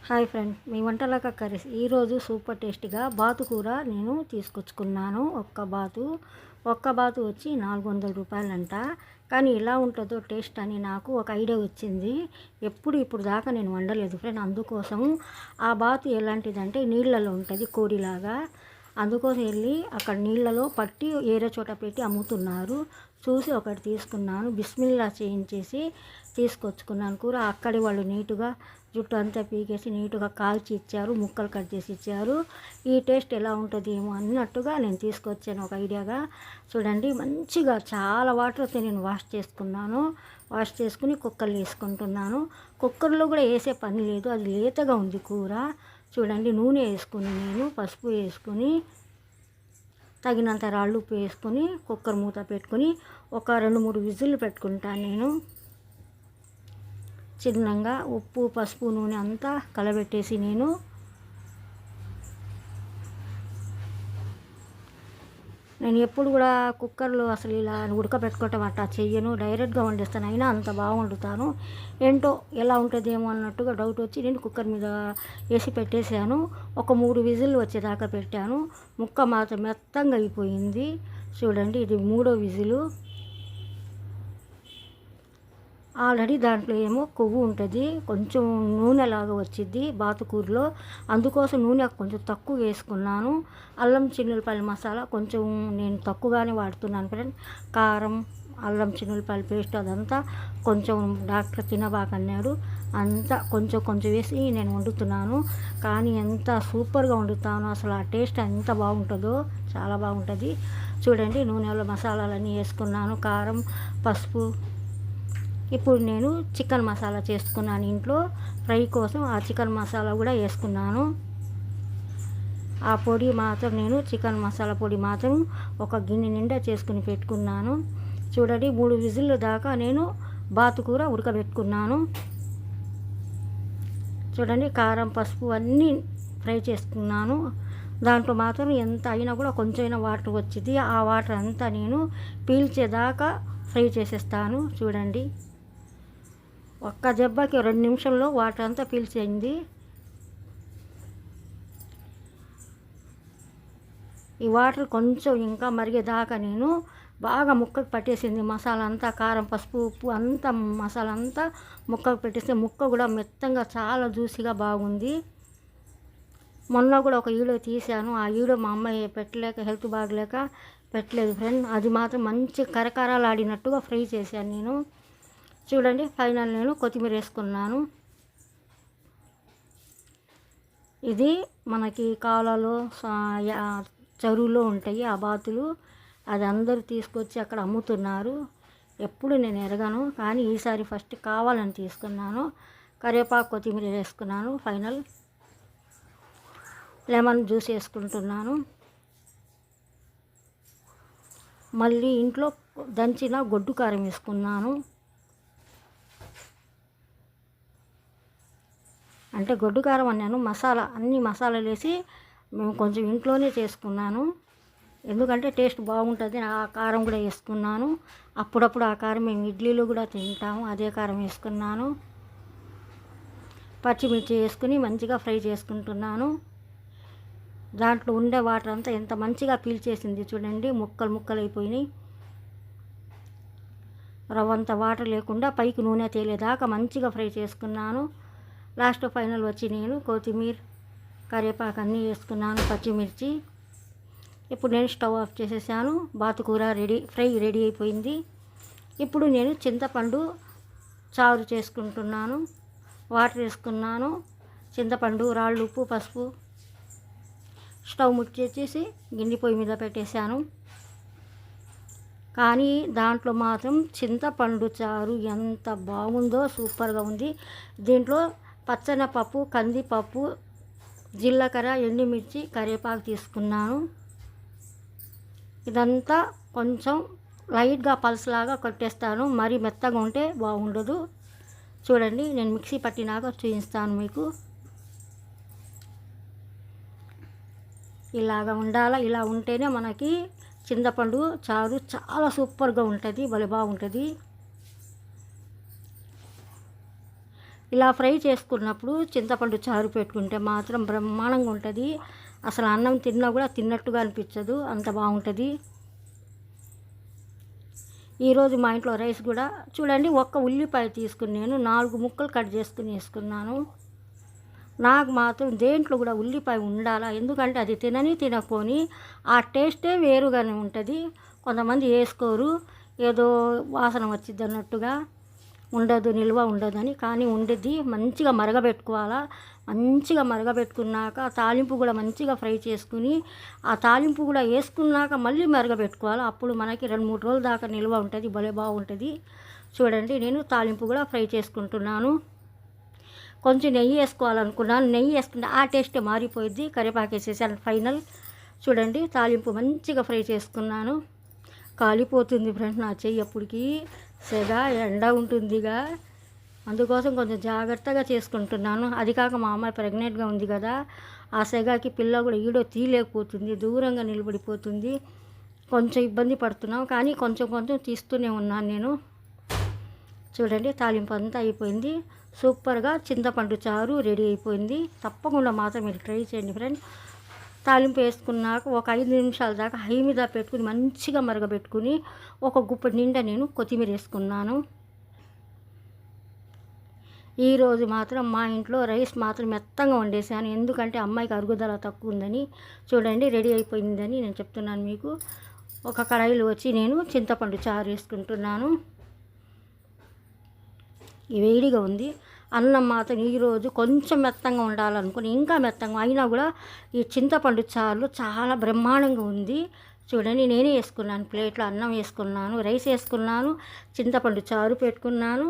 Hi friend, మీ వంటలక curries ఈరోజు super టేస్టీగా బాతు కూర నేను తీసుకొచ్చుకున్నాను. ఒక్క బాతు వచ్చి 400 రూపాయలంట. కానీ ఎలా ఉంటుందో టేస్ట్ అని నాకు ఒక ఐడియా వచ్చింది. ఇప్పుడు దాకా నేను వండలేదు ఫ్రెండ్. అందుకోసం ఆ బాతు ఎలాంటిదంటే నీళ్ళలో ఉంటుంది, కోడిలాగా. అందుకోసం వెళ్ళి అక్కడ నీళ్ళలో పట్టి ఏరే చోట పెట్టి అమ్ముతున్నారు. చూసి ఒకటి తీసుకున్నాను. బిస్మిల్లా చేయించేసి తీసుకొచ్చుకున్నాను కూర. అక్కడి వాళ్ళు నీటుగా జుట్టు అంతా పీకేసి నీటుగా కాల్చి ఇచ్చారు, ముక్కలు కట్ చేసి ఇచ్చారు. ఈ టేస్ట్ ఎలా ఉంటుందేమో అన్నట్టుగా నేను తీసుకొచ్చాను ఒక ఐడియాగా. చూడండి, మంచిగా చాలా వాటర్తో నేను వాష్ చేసుకుని కుక్కర్లో వేసుకుంటున్నాను. కుక్కర్లో కూడా వేసే పని లేదు, అది లేతగా ఉంది కూర. చూడండి, నూనె వేసుకుని నేను పసుపు వేసుకుని తగినంత రాళ్ళు ఉప్పు వేసుకొని కుక్కర్ మూత పెట్టుకుని ఒక 2-3 విజిల్లు పెట్టుకుంటాను నేను. చిన్నగా ఉప్పు పసుపు నూనె అంతా కలబెట్టేసి నేను ఎప్పుడు కూడా కుక్కర్లో అసలు ఇలా ఉడకబెట్టుకోవటం అట్టా చెయ్యను, డైరెక్ట్గా వండిస్తాను. అయినా అంత బాగా వండుతాను. ఏంటో ఎలా ఉంటుందేమో అన్నట్టుగా డౌట్ వచ్చి నేను కుక్కర్ మీద వేసి పెట్టేశాను. ఒక 3 విజిల్లు వచ్చేదాకా పెట్టాను. ముక్క మాత్రం మెత్తంగా అయిపోయింది. చూడండి, ఇది 3వ విజిలు. ఆల్రెడీ దాంట్లో ఏమో కొవ్వు ఉంటుంది, కొంచెం నూనెలాగా వచ్చింది బాతుకూరలో. అందుకోసం నూనె కొంచెం తక్కువ వేసుకున్నాను. అల్లం చిన్నులపల్లి మసాలా కొంచెం నేను తక్కువగానే వాడుతున్నాను ఫ్రెండ్. కారం, అల్లం చిన్నులపల్లి పేస్ట్ అదంతా కొంచెం డాక్టర్ తినబాకన్నాడు. అంతా కొంచెం వేసి నేను వండుతున్నాను. కానీ ఎంత సూపర్గా వండుతాను, అసలు ఆ టేస్ట్ ఎంత బాగుంటుందో, చాలా బాగుంటుంది. చూడండి, నూనెలో మసాలాలన్నీ వేసుకున్నాను, కారం, పసుపు. ఇప్పుడు నేను చికెన్ మసాలా చేసుకున్నాను ఇంట్లో ఫ్రై కోసం. ఆ చికెన్ మసాలా కూడా వేసుకున్నాను. ఆ పొడి మాత్రం నేను చికెన్ మసాలా పొడి మాత్రం ఒక గిన్నె నిండా చేసుకుని పెట్టుకున్నాను. చూడండి, 3 విజిల్లు దాకా నేను బాతుకూర ఉడకబెట్టుకున్నాను. చూడండి, కారం పసుపు అన్నీ ఫ్రై చేసుకున్నాను. దాంట్లో మాత్రం ఎంత అయినా కూడా కొంచెమైనా వాటర్ వచ్చింది. ఆ వాటర్ అంతా నేను పీల్చేదాకా ఫ్రై చేసేస్తాను. చూడండి, ఒక్క దెబ్బకి 2 నిమిషంలో వాటర్ అంతా పీల్చేయింది. ఈ వాటర్ కొంచెం ఇంకా మరిగేదాకా నేను బాగా ముక్కకు పట్టేసింది మసాలా అంతా. కారం పసుపు ఉప్పు అంతా మసాలా అంతా ముక్కకు పెట్టేస్తే ముక్క కూడా మెత్తంగా చాలా జ్యూసీగా బాగుంది. మొన్న కూడా ఒక వీడియో తీశాను. ఆ వీడియో మా అమ్మాయి పెట్టలేక, హెల్త్ బాగలేక పెట్టలేదు ఫ్రెండ్. అది మాత్రం మంచి కరకరాలాడినట్టుగా ఫ్రై చేశాను నేను. చూడండి, ఫైనల్ నేను కొత్తిమీర వేసుకున్నాను. ఇది మనకి కాలాలో చెరువులో ఉంటాయి ఆ బాతులు. అది అందరూ తీసుకొచ్చి అక్కడ అమ్ముతున్నారు. ఎప్పుడు నేను ఎరగను, కానీ ఈసారి ఫస్ట్ కావాలని తీసుకున్నాను. కరివేపాకు కొత్తిమీర వేసుకున్నాను. ఫైనల్ లెమన్ జ్యూస్ వేసుకుంటున్నాను. మళ్ళీ ఇంట్లో దంచిన గొడ్డు కారం వేసుకున్నాను. అంటే గొడ్డు కారం అన్నాను, మసాలా అన్ని మసాలాలు వేసి మేము కొంచెం ఇంట్లోనే చేసుకున్నాను. ఎందుకంటే టేస్ట్ బాగుంటుంది. ఆ కారం కూడా వేసుకున్నాను. అప్పుడప్పుడు ఆ కారం మేము ఇడ్లీలో కూడా తింటాము, అదే కారం వేసుకున్నాను. పచ్చిమిర్చి వేసుకుని మంచిగా ఫ్రై చేసుకుంటున్నాను. దాంట్లో ఉండే వాటర్ అంతా ఎంత మంచిగా పీల్చేసింది చూడండి, ముక్కలు అయిపోయినాయి. రవ్వంత వాటర్ లేకుండా పైకి నూనె తేలేదాకా మంచిగా ఫ్రై చేసుకున్నాను. లాస్ట్ ఫైనల్ వచ్చి నేను కొత్తిమీర, కరివేపాకు అన్నీ వేసుకున్నాను, పచ్చిమిర్చి. ఇప్పుడు నేను స్టవ్ ఆఫ్ చేసేసాను. బాతుకూర ఫ్రై రెడీ అయిపోయింది. ఇప్పుడు నేను చింతపండు చారు చేసుకుంటున్నాను. వాటర్ వేసుకున్నాను, చింతపండు, రాళ్ళు ఉప్పు పసుపు. స్టవ్ ముట్చేసి గిన్నె పొయ్యి మీద పెట్టేశాను. కానీ దాంట్లో మాత్రం చింతపండు చారు ఎంత బాగుందో, సూపర్గా ఉంది. దీంట్లో పచ్చనపప్పు, కందిపప్పు, జీలకర్ర, ఎండుమిర్చి, కరివేపాకు తీసుకున్నాను. ఇదంతా కొంచెం లైట్గా పల్స్లాగా కొట్టేస్తాను, మరీ మెత్తగా ఉంటే బాగుండదు. చూడండి, నేను మిక్సీ పట్టినాక చూపిస్తాను మీకు. ఇలాగ ఉండాలా, ఇలా ఉంటేనే మనకి చింతపండు చారు చాలా సూపర్గా ఉంటుంది, భలే బాగుంటుంది. ఇలా ఫ్రై చేసుకున్నప్పుడు చింతపండు చారు పెట్టుకుంటే మాత్రం బ్రహ్మాండంగా ఉంటుంది. అసలు అన్నం తిన్నా కూడా తిన్నట్టుగా అనిపించదు, అంత బాగుంటుంది. ఈరోజు మా ఇంట్లో రైస్ కూడా చూడండి, ఒక్క ఉల్లిపాయ తీసుకుని నేను 4 ముక్కలు కట్ చేసుకుని వేసుకున్నాను. నాకు మాత్రం దేంట్లో కూడా ఉల్లిపాయ ఉండాలా, ఎందుకంటే అది తినకపోని ఆ టేస్టే వేరుగానే ఉంటుంది. కొంతమంది వేసుకోరు, ఏదో వాసన వచ్చింది అన్నట్టుగా, ఉండదు, నిల్వ ఉండదని. కానీ ఉండేది మంచిగా మరగబెట్టుకోవాలా. మంచిగా మరగబెట్టుకున్నాక తాలింపు కూడా మంచిగా ఫ్రై చేసుకుని ఆ తాలింపు కూడా వేసుకున్నాక మళ్ళీ మరగబెట్టుకోవాలి. అప్పుడు మనకి 2-3 రోజుల దాకా నిల్వ ఉంటుంది, భలే బాగుంటుంది. చూడండి, నేను తాలింపు కూడా ఫ్రై చేసుకుంటున్నాను. కొంచెం నెయ్యి వేసుకోవాలనుకున్నాను, నెయ్యి వేసుకుంటే ఆ టేస్టే మారిపోయింది. కరివేపాకు వేసేసాను ఫైనల్. చూడండి, తాలింపు మంచిగా ఫ్రై చేసుకున్నాను. కాలిపోతుంది ఫ్రెండ్స్ నా చెయ్యి అప్పటికి, సెగ ఎండ ఉంటుందిగా, అందుకోసం కొంచెం జాగ్రత్తగా చేసుకుంటున్నాను. అది కాక మా అమ్మాయి ప్రెగ్నెంట్గా ఉంది కదా, ఆ సెగకి పిల్ల కూడా ఈడో తీయలేకపోతుంది, దూరంగా నిలబడిపోతుంది. కొంచెం ఇబ్బంది పడుతున్నాం, కానీ కొంచెం కొంచెం తీస్తూనే ఉన్నాను నేను. చూడండి, తాలింపు అంతా అయిపోయింది. సూపర్గా చింతపండు చారు రెడీ అయిపోయింది. తప్పకుండా మాత్రం మీరు ట్రై చేయండి ఫ్రెండ్స్. తాలింపు వేసుకున్నాక ఒక 5 నిమిషాల దాకా హై మీద పెట్టుకుని మంచిగా మరగబెట్టుకుని ఒక గుప్పెడు నిండా నేను కొత్తిమీర వేసుకున్నాను. ఈరోజు మాత్రం మా ఇంట్లో రైస్ మాత్రం మెత్తంగా వండేసాను, ఎందుకంటే అమ్మాయికి అరుగుదల తక్కువ ఉందని. చూడండి, రెడీ అయిపోయిందని నేను చెప్తున్నాను మీకు. ఒక కడాయిలో వచ్చి నేను చింతపండు చారు వేసుకుంటున్నాను. వేడిగా ఉంది. అన్నం మాత్రం ఈరోజు కొంచెం మెత్తంగా ఉండాలనుకుని ఇంకా మెత్తంగా అయినా కూడా ఈ చింతపండు చారు చాలా బ్రహ్మాండంగా ఉంది. చూడండి, నేనే వేసుకున్నాను, ప్లేట్లో అన్నం వేసుకున్నాను, రైస్ వేసుకున్నాను, చింతపండు చారు పెట్టుకున్నాను.